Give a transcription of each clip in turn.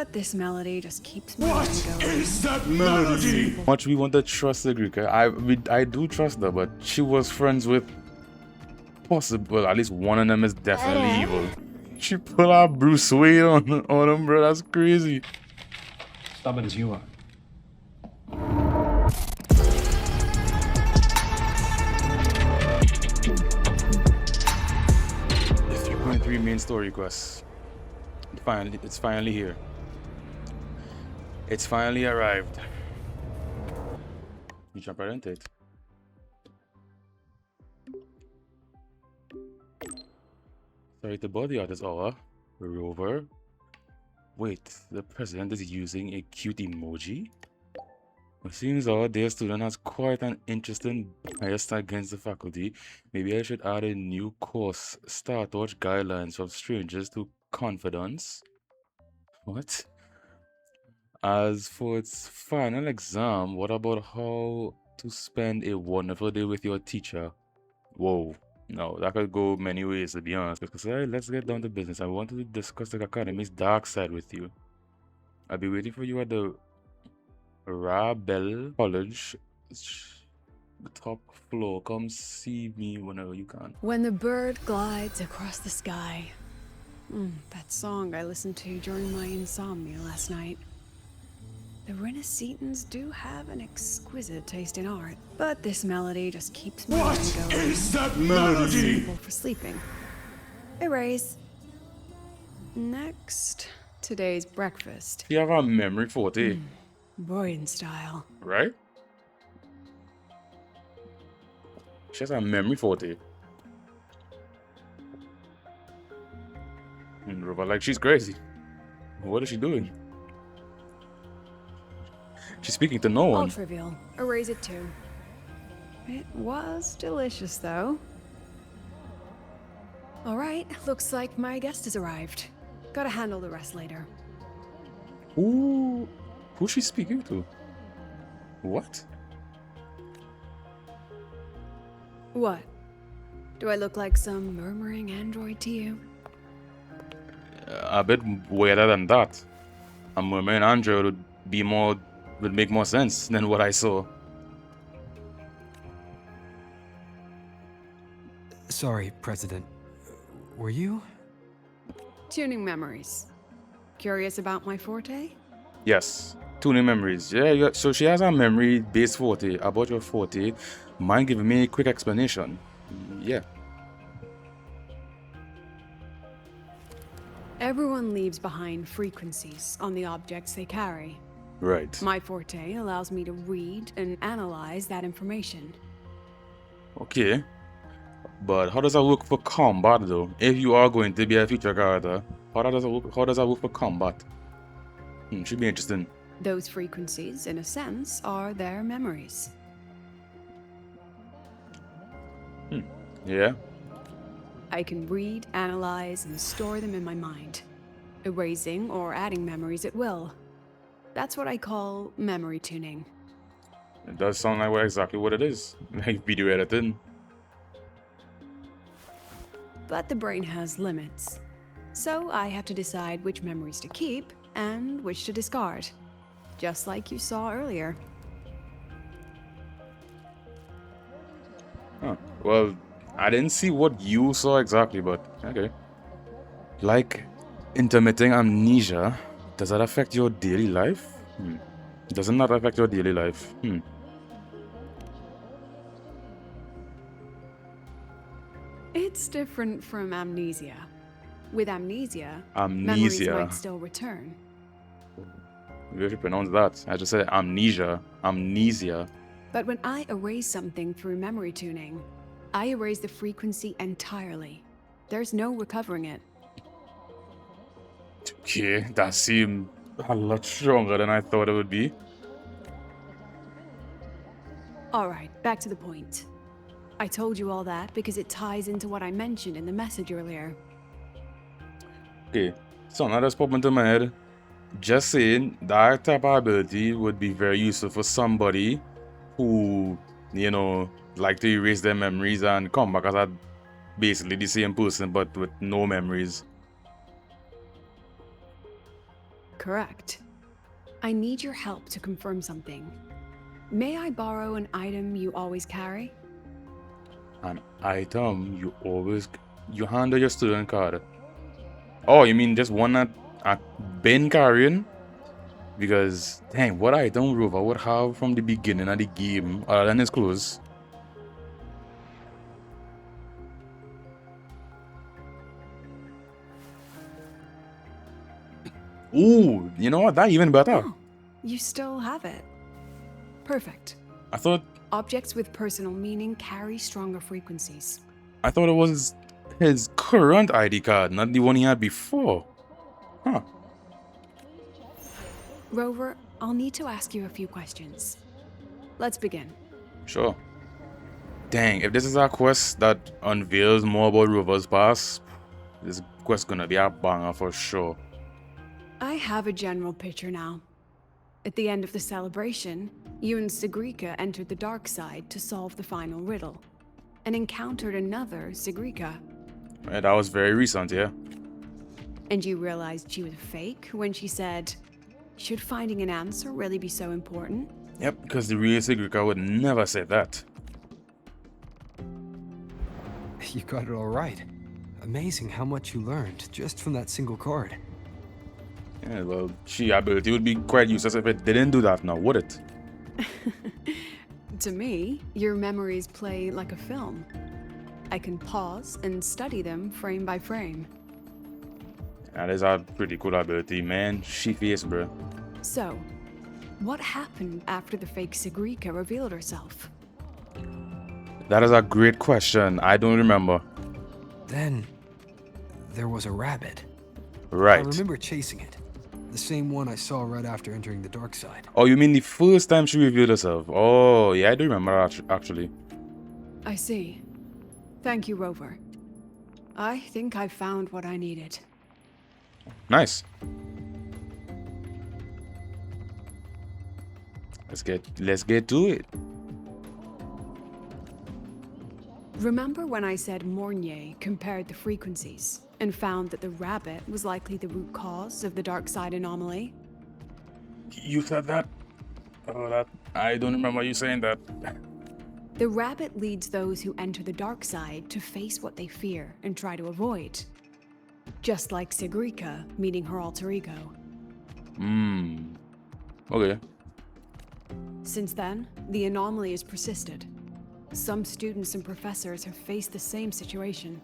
But this melody just keeps me What going. is that melody? Much we want to trust the Greek. I do trust her, but she was friends with possible. Well, at least one of them is definitely evil. She pull out Bruce Wayne on him, bro. That's crazy. Stubborn as you are. The 3.3 main story quest. It's finally here. It's finally arrived. You jump right into it. Sorry, the body art is our rover. Wait, the president is using a cute emoji? It seems our dear student has quite an interesting bias against the faculty. Maybe I should add a new course, Startwatch Guidelines from Strangers to Confidence. What? As for its final exam, what about how to spend a wonderful day with your teacher? Whoa. No, that could go many ways, to be honest. Because let's get down to business. I wanted to discuss the academy's dark side with you. I'll be waiting for you at the Rabel College, the top floor. Come see me whenever you can. When the bird glides across the sky. That song I listened to during my insomnia last night. The Renaissance do have an exquisite taste in art, but this melody just keeps me What going. is that melody? Suitable for sleeping. Erase. Next, today's breakfast. You have a memory for it, Boyan style. right? She has a memory for it. Robert, like, she's crazy. What is she doing? She's speaking to no All one. trivial. Erase it too. It was delicious, though. All right, looks like my guest has arrived. Gotta handle the rest later. Who's she speaking to? What? What? Do I look like some murmuring android to you? A bit weirder than that. A mermaid android would make more sense than what I saw. Sorry, President. Were you? Tuning memories. Curious about my forte? Yes. Tuning memories. Yeah, so she has a memory base forte. About your forte. Mind giving me a quick explanation? Yeah. Everyone leaves behind frequencies on the objects they carry. Right. My forte allows me to read and analyze that information. Okay. But how does that work for combat though? If you are going to be a future character, how does that work for combat? Should be interesting. Those frequencies, in a sense, are their memories. Yeah. I can read, analyze, and store them in my mind, erasing or adding memories at will. That's what I call memory tuning. It does sound like exactly what it is. Like video editing. But the brain has limits. So I have to decide which memories to keep and which to discard. Just like you saw earlier. Huh. Well, I didn't see what you saw exactly, but okay. Like intermittent amnesia, does that affect your daily life? Does it not affect your daily life? It's different from amnesia. With amnesia, memories Amnesia. might still return. You should pronounce that. I just said amnesia. Amnesia. But when I erase something through memory tuning, I erase the frequency entirely. There's no recovering it. Okay, that seemed a lot stronger than I thought it would be. Alright, back to the point. I told you all that because it ties into what I mentioned in the message earlier. Okay, so now that's popped into my head. Just saying, that type of ability would be very useful for somebody who, you know, like to erase their memories and come back as a basically the same person but with no memories. Correct. I need your help to confirm something. May I borrow an item you always carry? An item you handle your student card. Oh, you mean just one that I've been carrying? Because dang, what item Rover would have from the beginning of the game other than his clothes? Ooh, you know what? That even better. Oh, you still have it. Perfect. I thought Objects with personal meaning carry stronger frequencies. it was his current ID card, not the one he had before. Huh. Rover, I'll need to ask you a few questions. Let's begin. Sure. Dang, if this is our quest that unveils more about Rover's past, this quest gonna be a banger for sure. I have a general picture now. At the end of the celebration, you and Sigrika entered the dark side to solve the final riddle, and encountered another Sigrika. Yeah, that was very recent, yeah. And you realized she was fake when she said, "Should finding an answer really be so important?" Yep, because the real Sigrika would never say that. You got it all right. Amazing how much you learned just from that single card. Yeah, well, she ability would be quite useless if it didn't do that now, would it? To me, your memories play like a film. I can pause and study them frame by frame. That is a pretty cool ability, man. She face, bro. So, what happened after the fake Sigrika revealed herself? That is a great question. I don't remember. Then there was a rabbit. Right. I remember chasing it. The same one I saw right after entering the dark side. Oh, you mean the first time she revealed herself? Oh, yeah, I do remember actually. I see. Thank you, Rover. I think I found what I needed. Nice. Let's get to it. Remember when I said Mornier compared the frequencies and found that the rabbit was likely the root cause of the dark side anomaly? You said that? Oh, that I don't remember you saying that. The rabbit leads those who enter the dark side to face what they fear and try to avoid. Just like Sigrika meeting her alter ego. Okay. Since then, the anomaly has persisted. Some students and professors have faced the same situation.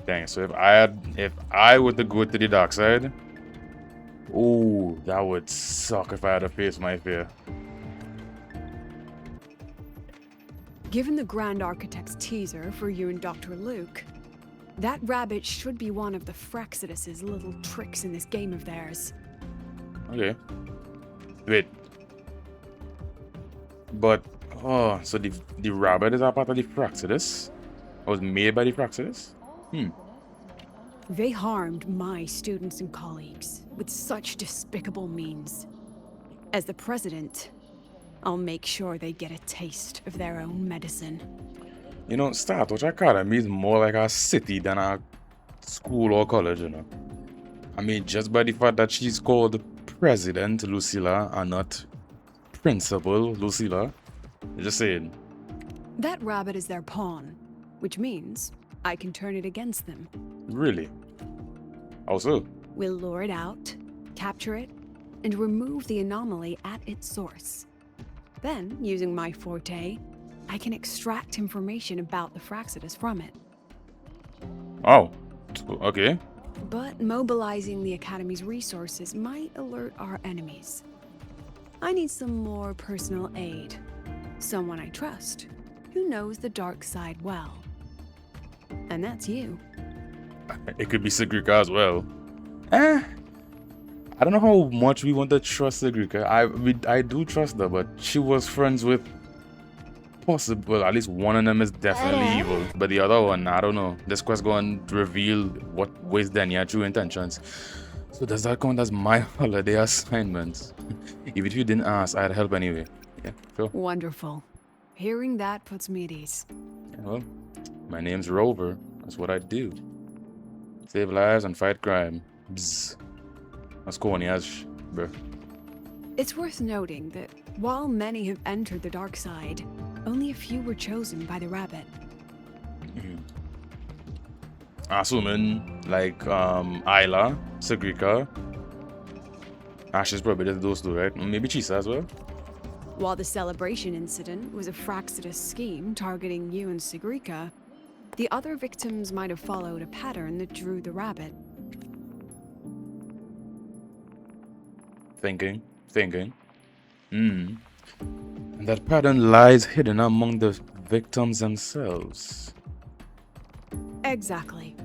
Dang, so if I were to go to the dark side, oh, that would suck if I had to face my fear. Given the Grand Architect's teaser for you and Dr. Luke, that rabbit should be one of the Fraxidus' little tricks in this game of theirs. Okay. Wait. But oh, so the rabbit is a part of the Fraxidus? It was made by the Fraxidus? They harmed my students and colleagues with such despicable means. As the president, I'll make sure they get a taste of their own medicine. You know, Startwatch Academy is more like a city than a school or college, you know. I mean, just by the fact that she's called President Lucilla and not Principal Lucilla. Just saying. That rabbit is their pawn, which means I can turn it against them. Really? Also? We'll lure it out, capture it, and remove the anomaly at its source. Then, using my forte, I can extract information about the Fraxidus from it. Oh, okay. But mobilizing the Academy's resources might alert our enemies. I need some more personal aid. Someone I trust, who knows the dark side well. And that's you. It could be Sigrika as well. I don't know how much we want to trust Sigrika. I do trust her, but she was friends with possible. At least one of them is definitely evil, but the other one, I don't know. This quest going to reveal what was Daniel's true intentions. So does that count as my holiday assignment? Even if you didn't ask, I'd help anyway. Yeah, sure. Wonderful. Hearing that puts me at ease. Yeah, well, my name's Rover. That's what I do. Save lives and fight crime. Bzz. That's corny as bro. It's worth noting that while many have entered the dark side, only a few were chosen by the rabbit. Assuming like Isla, Sagrika, Ashes probably did those two, right? Maybe Chisa as well. While the celebration incident was a Fraxidus scheme targeting you and Sigrika, the other victims might have followed a pattern that drew the rabbit. Thinking. And that pattern lies hidden among the victims themselves. Exactly.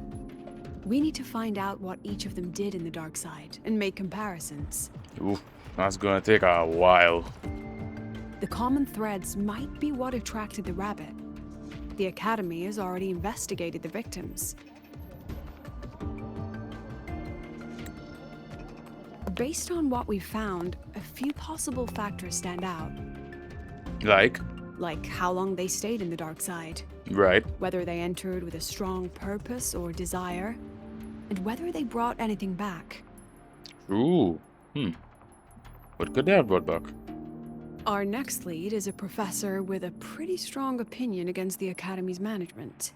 We need to find out what each of them did in the dark side and make comparisons. Ooh, that's gonna take a while. The common threads might be what attracted the rabbit. The Academy has already investigated the victims. Based on what we've found, a few possible factors stand out. Like how long they stayed in the dark side, Right. whether they entered with a strong purpose or desire, and whether they brought anything back. Ooh. What could they have brought back? Our next lead is a professor with a pretty strong opinion against the Academy's management.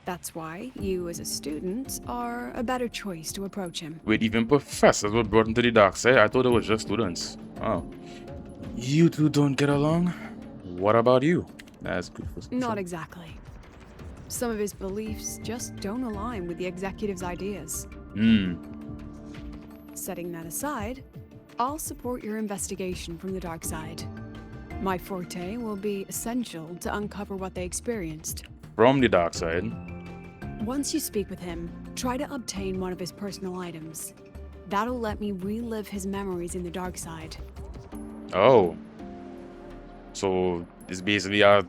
That's why you, as a student, are a better choice to approach him. Wait, even professors were brought into the dark side? I thought it was just students. Oh. You two don't get along? What about you? That's good for Not exactly. Some of his beliefs just don't align with the executive's ideas. Setting that aside, I'll support your investigation from the dark side. My forte will be essential to uncover what they experienced. From the dark side. Once you speak with him, try to obtain one of his personal items. That'll let me relive his memories in the dark side. Oh. So it's basically a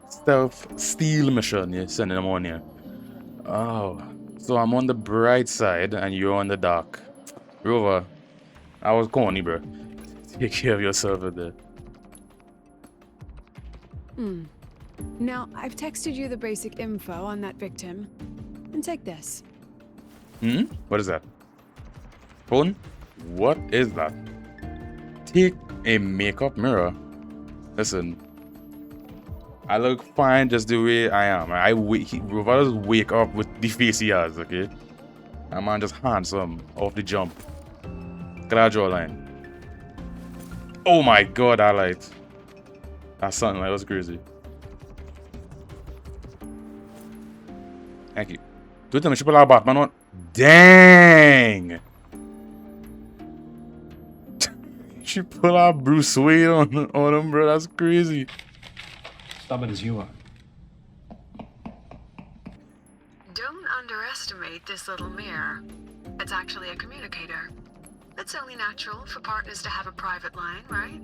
stealth steal mission you're sending them on here. Oh. So I'm on the bright side and you're on the dark. Rover, I was corny, bro. Take care of yourself with that. Now, I've texted you the basic info on that victim. And take this. What is that? Phone? What is that? Take a makeup mirror. Listen, I look fine just the way I am. Rover just wake up with the face he has, okay? That man just handsome off the jump. Look at that jawline. Oh my god, that light. That sunlight was crazy. Thank you. Do tell me she put our Batman on. Dang! She put our Bruce Wayne on him, bro. That's crazy. Stubborn as you are. Don't underestimate this little mirror. It's actually a communicator. It's only natural for partners to have a private line, right?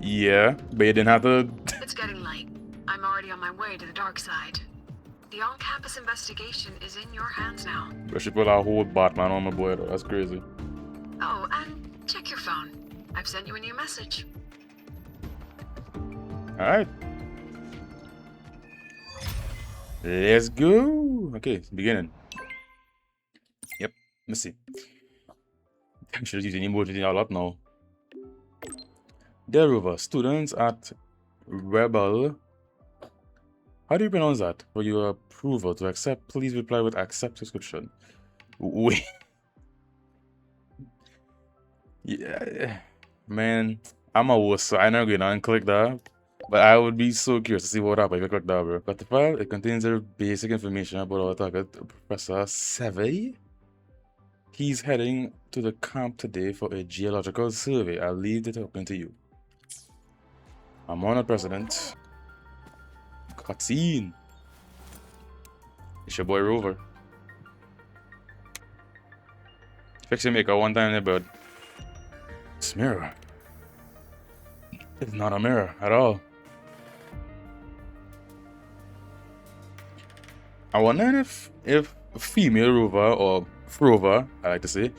Yeah, but you didn't have to. It's getting late. I'm already on my way to the dark side. The on-campus investigation is in your hands now. Bro, she put our whole Batman on my boy, though. That's crazy. Oh, and check your phone. I've sent you a new message. Alright. Let's go. Okay, beginning. Yep, let's see. I should use any emoji a lot now. Dear Rover, students at Rebel. How do you pronounce that? For your approval to accept, please reply with accept subscription. Wait. Yeah, man, I'm a wuss, so I'm not going to unclick that. But I would be so curious to see what happens if I click that, bro. But the file, it contains the basic information about our target, Professor Sevey. He's heading to the camp today for a geological survey. I'll leave the talking to you. I'm on a president. Cutscene. It's your boy Rover. Fix your makeup one time there, bud. This mirror. It's not a mirror at all. I wonder if female Rover or Rover, I like to say,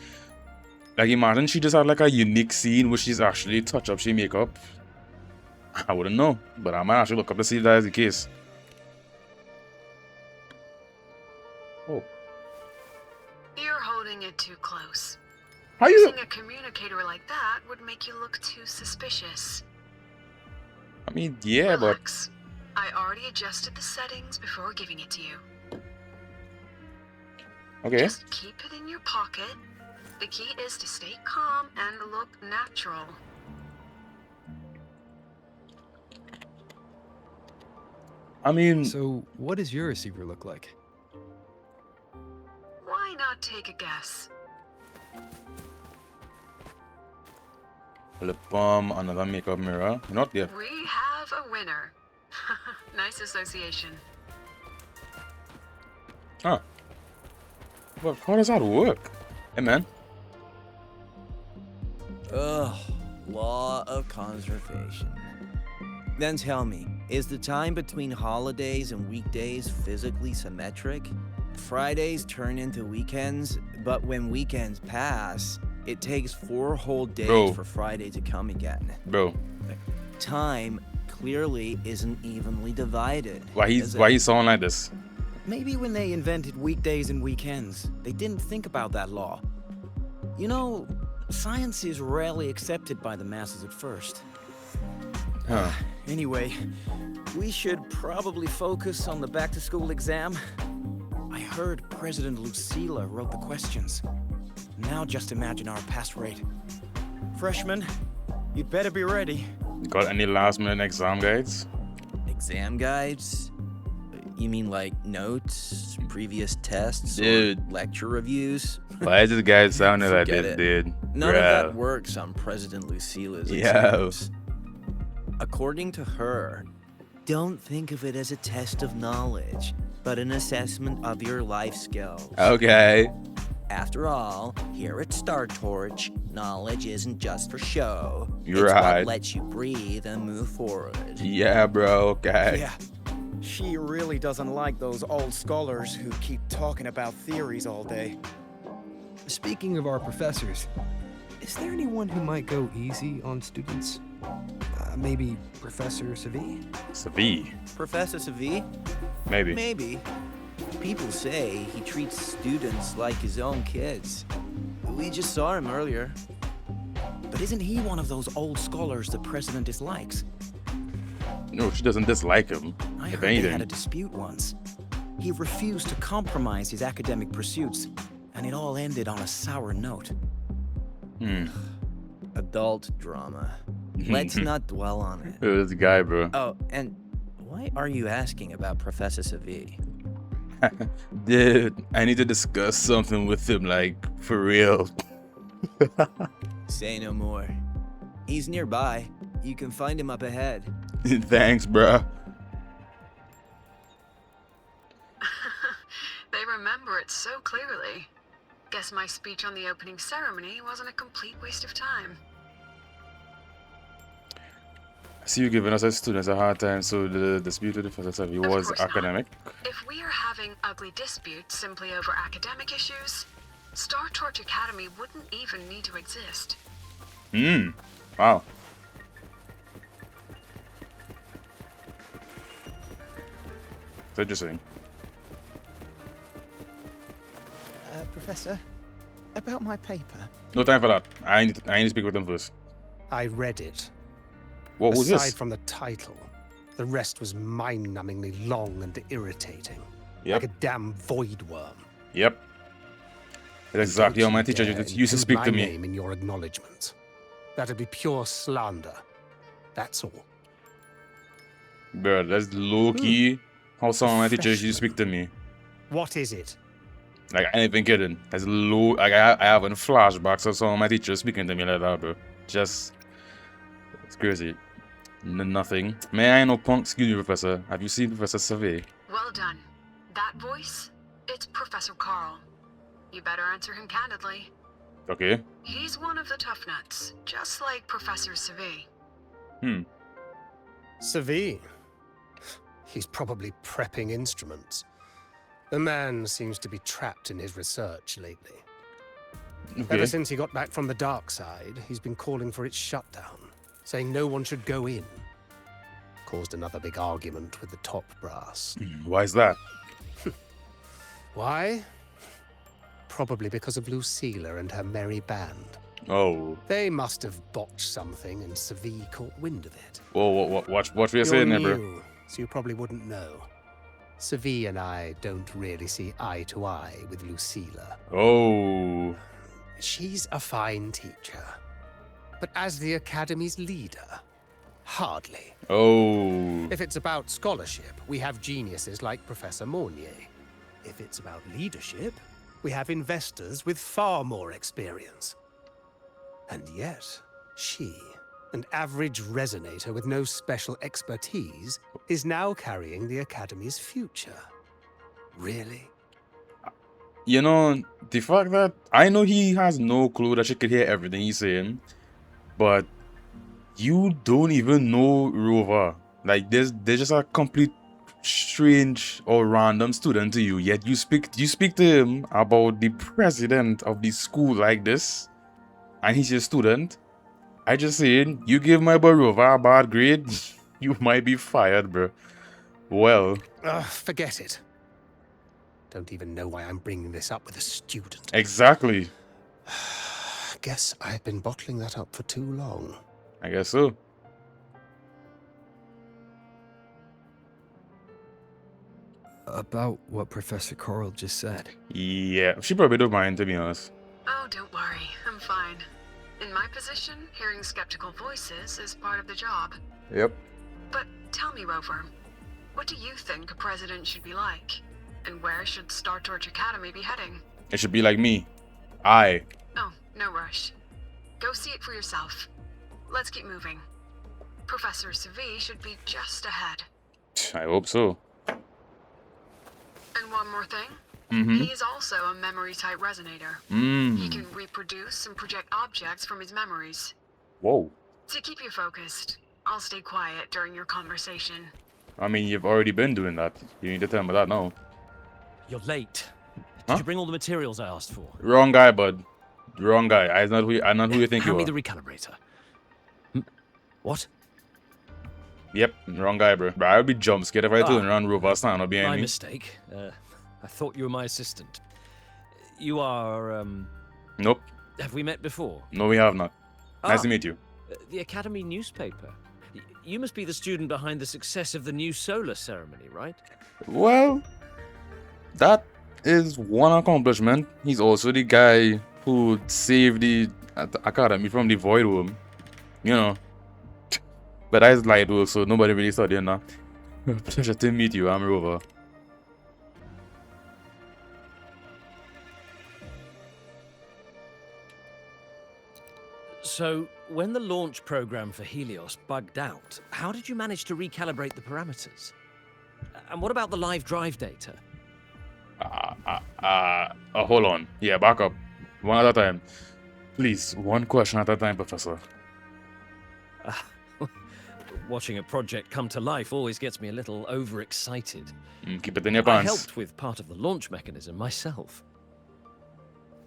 like imagine she just had like a unique scene where she's actually touch up she makeup. I wouldn't know, but I might actually look up to see if that is the case. Oh. You're holding it too close. How you? Using a communicator like that would make you look too suspicious. I mean, yeah, but Relax. I already adjusted the settings before giving it to you. okay. Just keep it in your pocket. The key is to stay calm and look natural. I mean, So, what does your receiver look like? Why not take a guess? lip balm, another makeup mirror. Not there. We have a winner. Nice association. Huh. But how does that work? Hey, man. Ugh, law of conservation. Then tell me, is the time between holidays and weekdays physically symmetric? Fridays turn into weekends, but when weekends pass, it takes 4 whole days Bro. for Friday to come again. Bro, Time clearly isn't evenly divided. why is he it? sound like this? Maybe when they invented weekdays and weekends, they didn't think about that law. You know, science is rarely accepted by the masses at first. Huh. Anyway, we should probably focus on the back-to-school exam. I heard President Lucilla wrote the questions. Now just imagine our pass rate. Freshmen, you'd better be ready. Got any last minute exam guides? Exam guides? You mean like notes, previous tests, Dude. or lecture reviews? Why is this guy sounding like Forget this, it. dude? None of Bruh. that works on President Lucilla's Yo. exams. According to her, don't think of it as a test of knowledge, but an assessment of your life skills. Okay. After all, here at Star Torch, knowledge isn't just for show. You're it's right. what lets you breathe and move forward. Yeah, bro. Okay. Yeah. She really doesn't like those old scholars who keep talking about theories all day. Speaking of our professors, is there anyone who might go easy on students? Maybe Professor Savi? Savi. Professor Savi? Maybe. Maybe. People say he treats students like his own kids. We just saw him earlier. But isn't he one of those old scholars the president dislikes? No, she doesn't dislike him. I If heard they had a anything. dispute once. He refused to compromise his academic pursuits, and it all ended on a sour note. Hmm. Adult drama. Let's not dwell on it. This guy, bro. Oh, and why are you asking about Professor Savi? Dude, I need to discuss something with him, like, for real. Say no more. He's nearby. You can find him up ahead. Thanks, bro. They remember it so clearly. Guess my speech on the opening ceremony wasn't a complete waste of time. I see you giving us as students a hard time, so the dispute with Professor Savi Of was course not. academic. If we are having ugly disputes simply over academic issues, Star Torch Academy wouldn't even need to exist. Hmm. Wow. It's interesting. Professor, about my paper. No time for that. I need to speak with him first. I read it. What was Aside this? from the title, the rest was mind-numbingly long and irritating. Yep. Like a damn void worm. Yep. That's exactly how my Don't you teacher dare used to include speak to my me. name in your acknowledgements. That'd be pure slander. That's all. Bro, that's low-key how some of my teachers used to speak to me. What is it? Like, I ain't even kidding. That's low. Like, I have flashbacks of some of my teachers speaking to me like that, bro. Just, it's crazy. Nothing. May I know, punk? Excuse me, Professor. Have you seen Professor Savi? Well done. That voice? It's Professor Carl. You better answer him candidly. Okay. He's one of the tough nuts, just like Professor Savi. Savi. He's probably prepping instruments. The man seems to be trapped in his research lately. Okay. Ever since he got back from the dark side, he's been calling for its shutdown, saying no one should go in. Caused another big argument with the top brass. Why is that? Why? probably because of Lucilla and her merry band. Oh. They must have botched something and Savi caught wind of it. Whoa, watch what you're You're saying there, bro. new, so you probably wouldn't know. Savi and I don't really see eye to eye with Lucilla. Oh. She's a fine teacher. But as the Academy's leader, hardly. Oh. If it's about scholarship, we have geniuses like Professor Mornier. If it's about leadership, we have investors with far more experience. And yet, she, an average resonator with no special expertise, is now carrying the Academy's future. Really? You know, the fact that I know he has no clue that she could hear everything he's saying, but you don't even know Rover. Like, there's just a complete strange or random student to you, yet you speak to him about the president of the school like this, and he's your student. I just saying, you give my boy Rover a bad grade, you might be fired, bro. Well, Forget it. Don't even know why I'm bringing this up with a student. exactly. Guess I've been bottling that up for too long. I guess so. About what Professor Coral just said. Yeah, she probably don't mind, to be honest. Oh, don't worry. I'm fine. In my position, hearing skeptical voices is part of the job. Yep. But tell me, Rover, what do you think a president should be like? And where should Star Torch Academy be heading? It should be like me. I. Oh, no rush. Go see it for yourself. Let's keep moving. Professor Savi should be just ahead. I hope so. And one more thing. He is also a memory-type resonator. He can reproduce and project objects from his memories. Whoa. To keep you focused, I'll stay quiet during your conversation. I mean, you've already been doing that. You need to tell me that now. You're late. Did Huh? you bring all the materials I asked for? Wrong guy, bud. Wrong guy. I'm not who you think you Hand me are. the recalibrator. What? Yep, wrong guy, bro. Bro, I would be jump scared if I turn around Rover stand up behind My me. mistake. I thought you were my assistant. You are, Nope. Have we met before? No, we have not. Nice to meet you. The Academy newspaper. You must be the student behind the success of the new solar ceremony, right? Well, that is one accomplishment. He's also the guy who saved the Academy from the Void Worm. You know. But that's light work, so nobody really studying now. Pleasure to meet you. I'm Rover. So, when the launch program for Helios bugged out, how did you manage to recalibrate the parameters? And what about the live drive data? Hold on. Yeah, back up. One at a time. Please, one question at a time, Professor. Watching a project come to life always gets me a little overexcited. Keep it in your I pants. helped with part of the launch mechanism myself.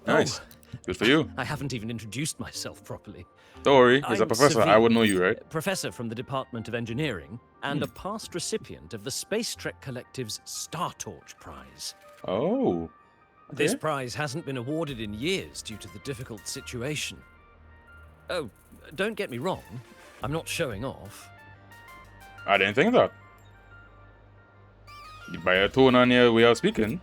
Nice. Oh, Good for you. I haven't even introduced myself properly. Don't worry, he's a I'm professor. Savi, I would know you, right? Professor from the Department of Engineering, and a past recipient of the Space Trek Collective's Star Torch Prize. Oh. This Okay. prize hasn't been awarded in years due to the difficult situation. Oh, don't get me wrong. I'm not showing off. I didn't think that. By your tone and your way of speaking,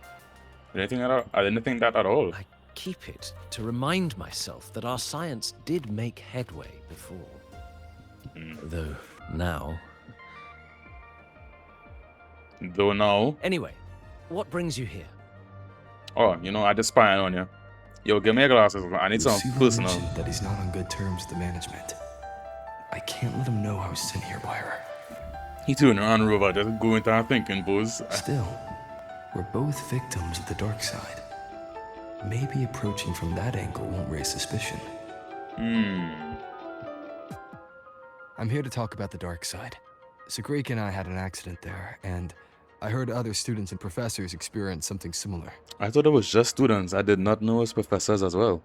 I didn't think that at all. I keep it to remind myself that our science did make headway before. Though now... Though now, Anyway, what brings you here? oh, you know, I just spying on you. Yo, give me your glasses. I need something Lucilla personal. mentioned that he's not on good terms with the management. I can't let him know I was sent here by her. He turned around, Rover, just going to our thinking pose. Still, we're both victims of the dark side. Maybe approaching from that angle won't raise suspicion. I'm here to talk about the dark side. Sagreek and I had an accident there, and I heard other students and professors experience something similar. I thought it was just students. I did not know it was professors as well.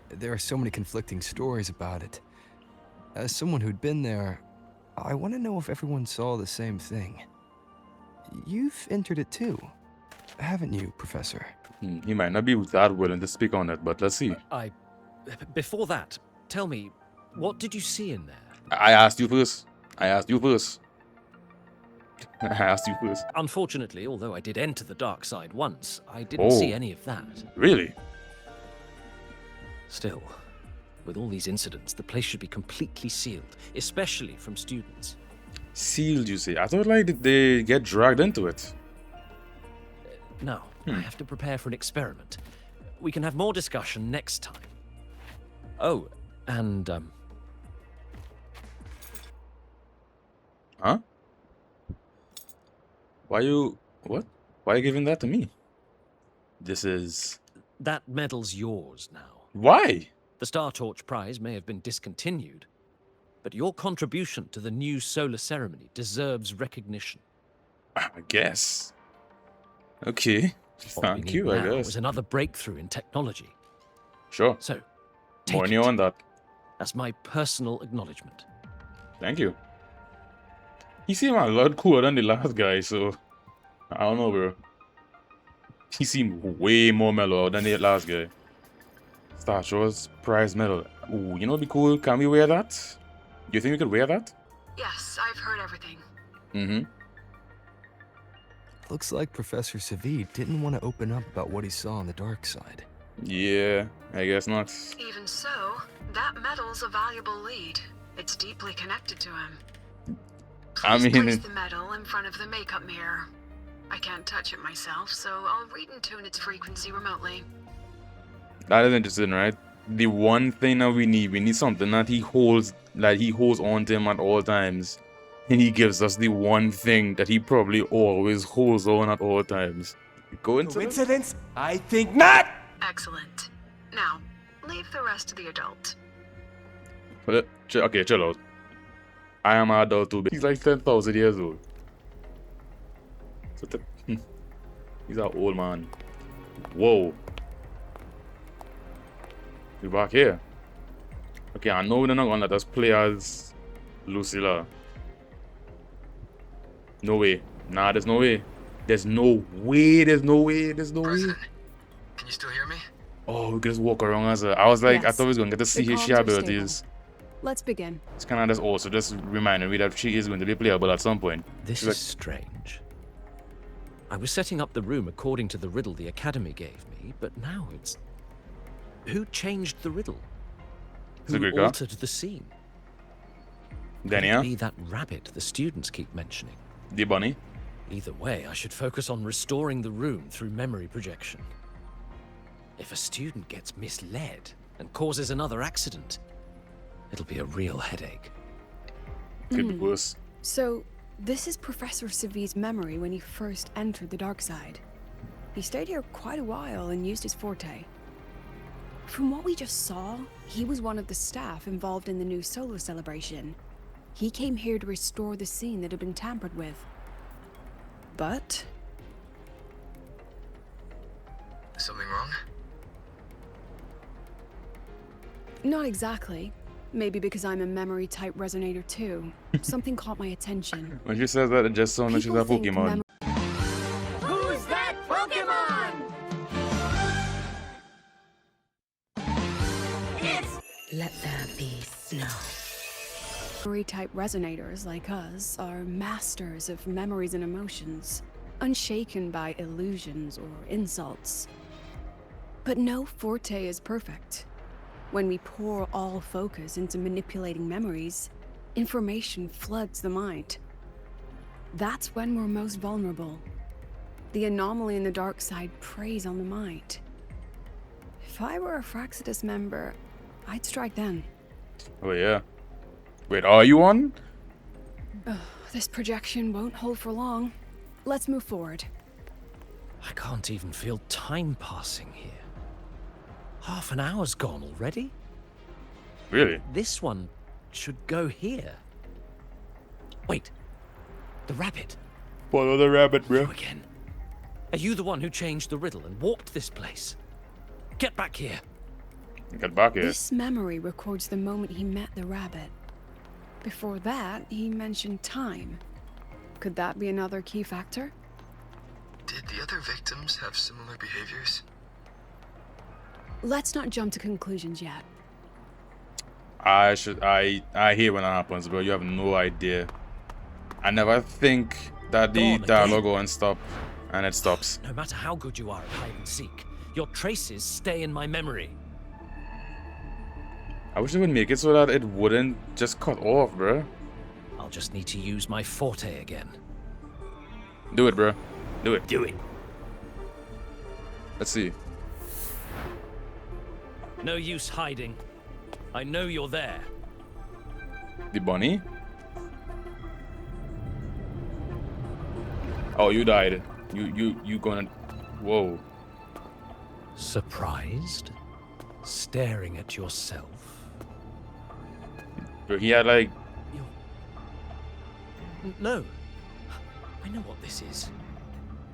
There are so many conflicting stories about it. As someone who'd been there, I want to know if everyone saw the same thing. You've entered it too, haven't you, Professor? He might not be that willing to speak on it, but let's see. Before that, tell me, what did you see in there? I asked you first. I asked you first. Unfortunately, although I did enter the dark side once, I didn't see any of that. Really? Still, with all these incidents, the place should be completely sealed, especially from students. Sealed, you say? I thought like they get dragged into it. No, I have to prepare for an experiment. We can have more discussion next time. Oh, and Huh? Why you... What? Why are you giving that to me? This is... That medal's yours now. Why? The Star Torch Prize may have been discontinued, but your contribution to the new solar ceremony deserves recognition. I guess. Okay. Thank you, I guess. Was another breakthrough in technology. Sure. So, more new on that. That's my personal acknowledgement. Thank you. He seemed a lot cooler than the last guy, so I don't know, bro. He seemed way more mellow than the last guy. Star Wars prize medal. Ooh, you know, it'd be cool. Can we wear that? Do you think we could wear that? Yes, I've heard everything. Mm-hmm. Looks like Professor Savid didn't want to open up about what he saw on the dark side. Yeah, I guess not. Even so, that medal's a valuable lead. It's deeply connected to him. Please place the medal in front of the makeup mirror. I can't touch it myself, so I'll read and tune its frequency remotely. That is interesting, right? The one thing that we need something that he holds on to him at all times. And he gives us the one thing that he probably always holds on at all times. Coincidence? I think not! Excellent. Now, leave the rest to the adult. Okay, chill out. I am an adult too. He's like 10,000 years old. So he's an old man. Whoa. We're back here. Okay, I know they're not gonna let us play as Lucilla. No way. Nah, there's no way. There's no way. There's no way. There's no way. Can you still hear me? Oh, we can just walk around as a... I was like, Yes. I thought we was going to get to see his comms are abilities. Let's begin. It's kind of just also just reminding me that she is going to be playable at some point. This is strange. I was setting up the room according to the riddle the Academy gave me, but now it's... Who changed the riddle? Who altered the scene? Then, Could it be that rabbit the students keep mentioning? The bunny? Either way, I should focus on restoring the room through memory projection. If a student gets misled and causes another accident, it'll be a real headache. Could be worse. So, this is Professor Savid's memory when he first entered the dark side. He stayed here quite a while and used his forte. From what we just saw, he was one of the staff involved in the new solar celebration. He came here to restore the scene that had been tampered with. But... Something wrong? Not exactly. Maybe because I'm a memory-type resonator too. Something caught my attention. When she says that, it just sounds like she's a People think Pokemon. Who's that Pokemon? Let there be snow. Memory-type resonators like us are masters of memories and emotions, unshaken by illusions or insults. But no forte is perfect. When we pour all focus into manipulating memories, information floods the mind. That's when we're most vulnerable. The anomaly in the dark side preys on the mind. If I were a Fraxidus member, I'd strike then. Oh, yeah. Wait, are you on? This projection won't hold for long. Let's move forward. I can't even feel time passing here. Half an hour's gone already? Really? This one should go here. Wait. The rabbit. Follow the rabbit, bro. You again. Are you the one who changed the riddle and warped this place? Get back here. Get back here. This memory records the moment he met the rabbit. Before that, he mentioned time. Could that be another key factor? Did the other victims have similar behaviors? let's not jump to conclusions yet. I hate when that happens, bro. You have no idea. I never think that the dialogue will stop, and it stops. No matter how good you are at hide and seek, your traces stay in my memory. I wish they would make it so that it wouldn't just cut off, bro. I'll just need to use my forte again. Do it, bro. Do it. Do it. Let's see. No use hiding. I know you're there. The bunny? Oh, you died. You gonna... Whoa. Surprised? Staring at yourself? Bro, he had like... No. I know what this is.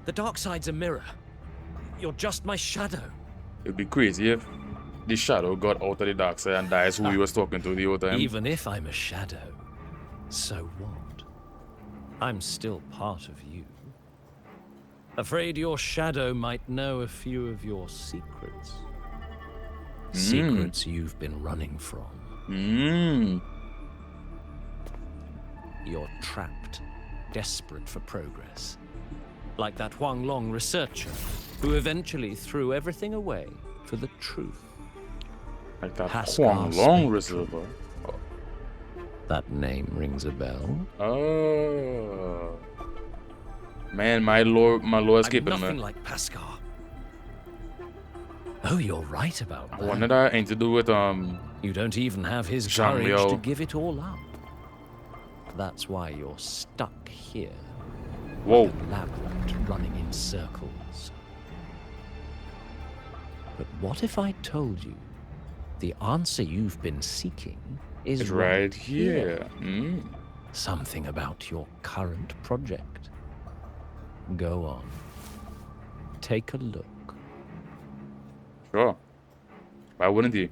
The dark side's a mirror. You're just my shadow. It'd be crazy if the shadow got out of the dark side and dies who he was talking to the whole time. Even if I'm a shadow, so what? I'm still part of you. Afraid your shadow might know a few of your secrets. Secrets you've been running from. You're trapped, desperate for progress. Like that Huang Long researcher, who eventually threw everything away for the truth. Like that Huang Long researcher? Oh. That name rings a bell. Oh. Man, my lore escaping me. Nothing like Pascal. Oh, you're right about that. I wonder that ain't to do with You don't even have his courage to give it all up. That's why you're stuck here. Whoa. Like a labyrinth running in circles. But what if I told you the answer you've been seeking is right here? Something about your current project. Go on. Take a look. Sure. Why wouldn't he?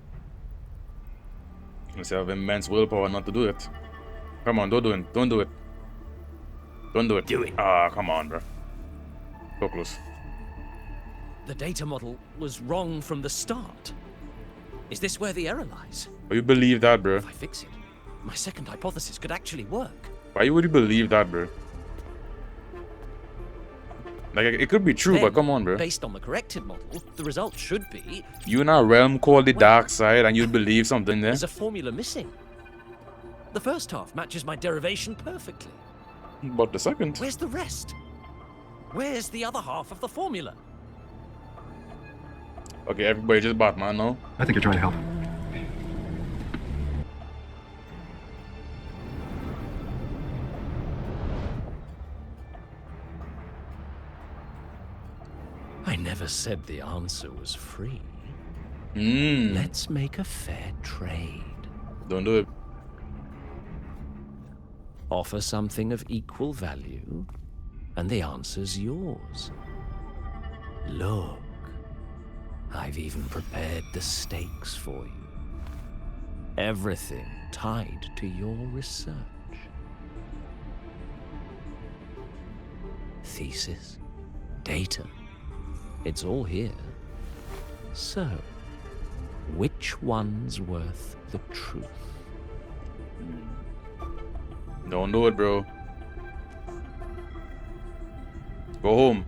Unless you have immense willpower not to do it. Come on, don't do it. Don't do it. Don't do it. Do it. Ah, come on, bro. So close. The data model was wrong from the start. Is this where the error lies? Why you believe that, bro? If I fix it, my second hypothesis could actually work. Why would you believe that, bro? Like, it could be true, Then, but come on, bro. Based on the corrected model, the result should be... You in a realm called the dark side and you'd believe something there? There's a formula missing. The first half matches my derivation perfectly. But the second? Where's the rest? Where's the other half of the formula? Okay, everybody just Batman now. I think you're trying to help. I never said the answer was free. Hmm. Let's make a fair trade. Don't do it. Offer something of equal value, and the answer's yours. Look, I've even prepared the stakes for you. Everything tied to your research. Thesis, data, it's all here. So, which one's worth the truth? Don't do it, bro. Go home.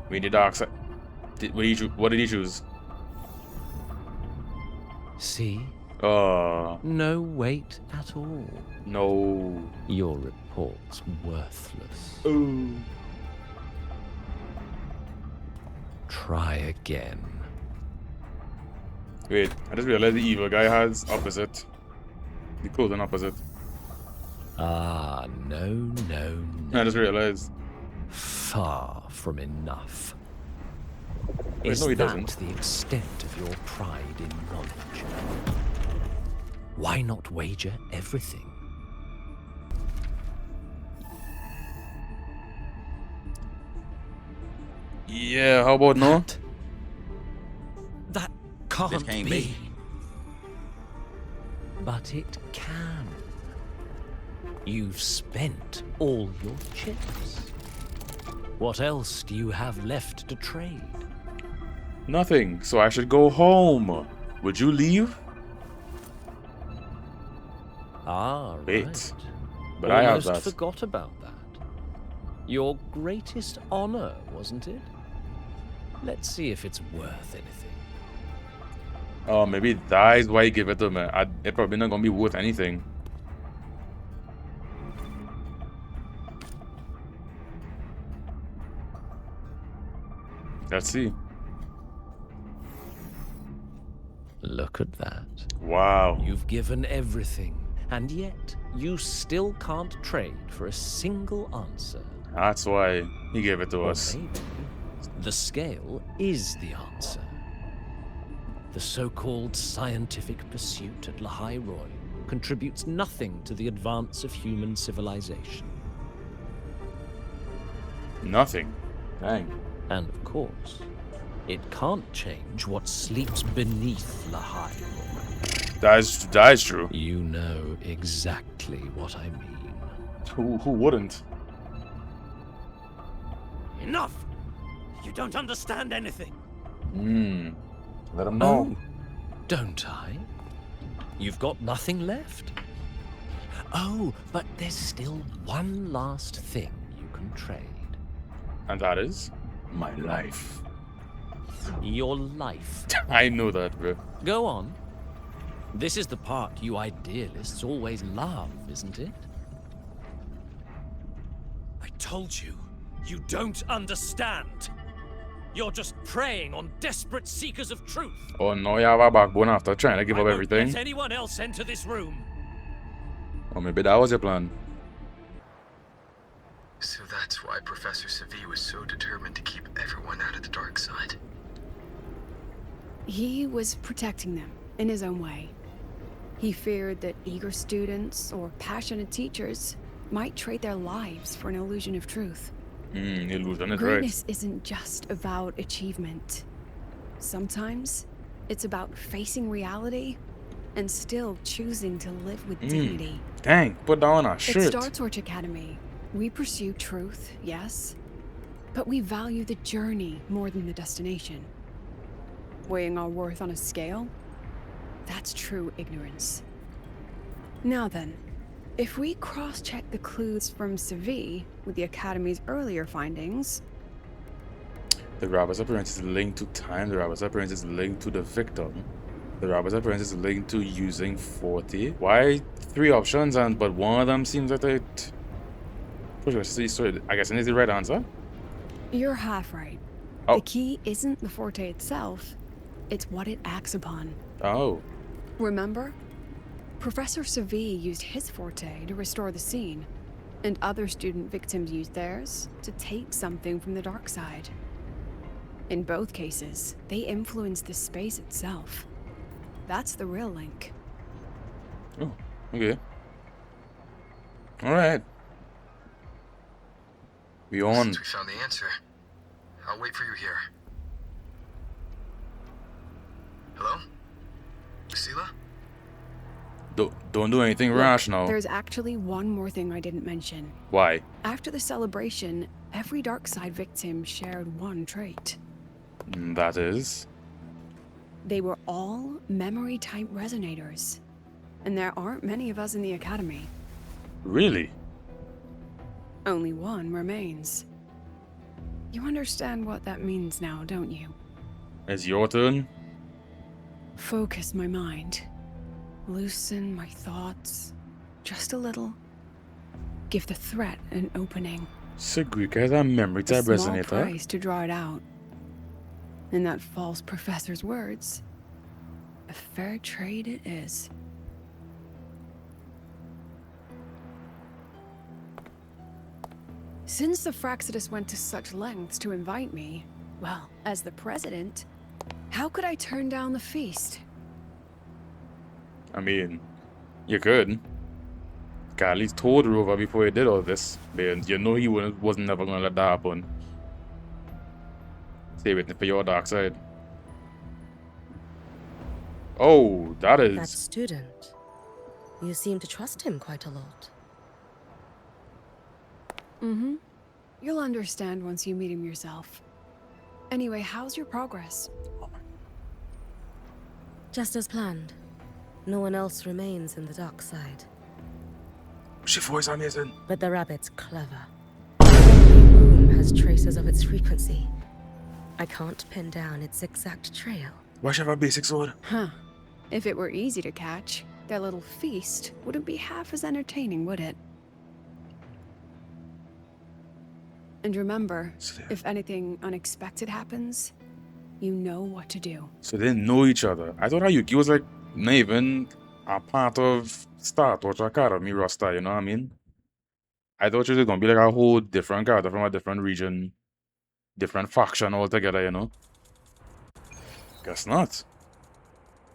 We need the dark side. What did he choose? See? No weight at all. No. Your report's worthless. Ooh. Try again. Wait, I just realized the evil guy has opposite. The closing opposite. Ah, no. I just realized. Far from enough. Wait, Is no, he that doesn't. the extent of your pride in knowledge? Why not wager everything? Yeah, how about no? That can't be. But it can. You've spent all your chips. What else do you have left to trade? Nothing. So I should go home. Would you leave? Ah, Wait. right. But I have Almost that. forgot about that. Your greatest honor, wasn't it? Let's see if it's worth anything. Oh, maybe that is why he gave it to me. It probably not gonna be worth anything. Let's see. Look at that. Wow. You've given everything, and yet you still can't trade for a single answer. That's why he gave it to Or us. maybe the scale is the answer. The so-called scientific pursuit at Lahai Roy contributes nothing to the advance of human civilization. Nothing. Dang. And of course, it can't change what sleeps beneath Lahai Roy. That is true. You know exactly what I mean. Who wouldn't? Enough! You don't understand anything. Let him know. Oh, don't I? You've got nothing left. Oh, but there's still one last thing you can trade. And that is my life. Your life. I know that, bro. Go on. This is the part you idealists always love, isn't it? I told you, you don't understand. You're just preying on desperate seekers of truth. Oh no, you have a backbone after trying to give up everything. Let anyone else enter this room. Or maybe that was your plan. So that's why Professor Savi was so determined to keep everyone out of the dark side. He was protecting them in his own way. He feared that eager students or passionate teachers might trade their lives for an illusion of truth. Illusion is right. Greatness isn't just about achievement. Sometimes it's about facing reality and still choosing to live with dignity. Dang, put down a shirt. At Star Torch Academy, we pursue truth, yes, but we value the journey more than the destination. Weighing our worth on a scale? That's true ignorance. Now then, if we cross-check the clues from Savi with the Academy's earlier findings... The robber's appearance is linked to time. The robber's appearance is linked to the victim. The robber's appearance is linked to using 40. Why 3 options but one of them seems like it... So I guess it is the right answer? You're half right. Oh. The key isn't the Forte itself, it's what it acts upon. Oh. Remember? Professor Savi used his Forte to restore the scene, and other student victims used theirs to take something from the dark side. In both cases, they influenced the space itself. That's the real link. Oh, okay. Alright. We on. Since we found the answer, I'll wait for you here. Hello? Lucilla? Don't do anything Look, rash now. There's actually one more thing I didn't mention. Why? After the celebration, every dark side victim shared one trait. That is? They were all memory-type resonators. And there aren't many of us in the Academy. Really? Only one remains. You understand what that means now, don't you? It's your turn? Focus my mind. Loosen my thoughts. Just a little. Give the threat an opening. Sigrid has a memory type a small resonator. price to draw it out. In that false professor's words, a fair trade it is. Since the Fraxidus went to such lengths to invite me, well, as the president, how could I turn down the feast? I mean, you could. At least told Rover before he did all this. But you know he wasn't never gonna let that happen. Stay waiting for your dark side. Oh, that is... That student. You seem to trust him quite a lot. Mm-hmm. You'll understand once you meet him yourself. Anyway, how's your progress? Just as planned. No one else remains in the dark side. She voice amazing. But the rabbit's clever. Every room has traces of its frequency. I can't pin down its exact trail. Why should I have a basic sword? Huh. If it were easy to catch, their little feast wouldn't be half as entertaining, would it? And remember, if anything unexpected happens, you know what to do. So they know each other. I thought Yuki was like not even a part of Star Torch Academy roster, you know what I mean? I thought she was gonna be like a whole different character from a different region, different faction altogether, you know? Guess not.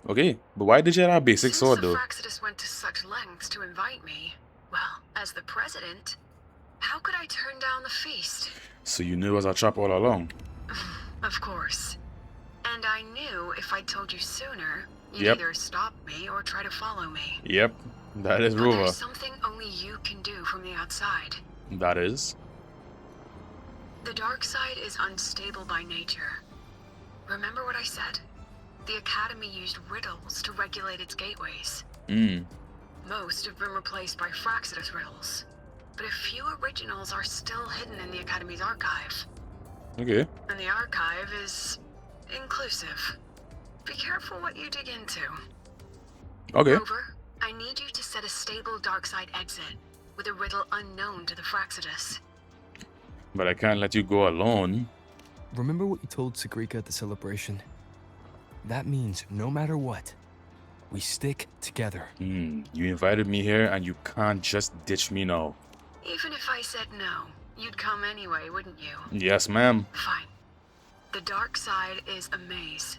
Okay, but why did you have a basic sword though? Fraxidus went to such lengths to invite me. Well, as the president, how could I turn down the feast? So you knew it was a trap all along? Of course. And I knew if I told you sooner, you'd Yep. either stop me or try to follow me. Yep, that is But Rover. there's something only you can do from the outside. That is. The dark side is unstable by nature. Remember what I said? The Academy used riddles to regulate its gateways. Most have been replaced by Fraxidus riddles. But a few originals are still hidden in the Academy's archive. Okay. And the archive is inclusive. Be careful what you dig into. Okay. Rover, I need you to set a stable dark side exit with a riddle unknown to the Fraxidus. But I can't let you go alone. Remember what you told Sagrika at the celebration? That means no matter what, we stick together. You invited me here and you can't just ditch me now. Even if I said no, you'd come anyway, wouldn't you? Yes, ma'am. Fine. The dark side is a maze.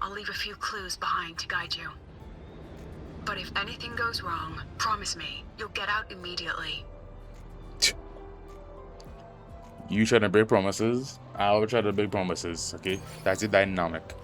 I'll leave a few clues behind to guide you. But if anything goes wrong, promise me, you'll get out immediately. You try to break promises, I'll try to break promises, okay? That's the dynamic.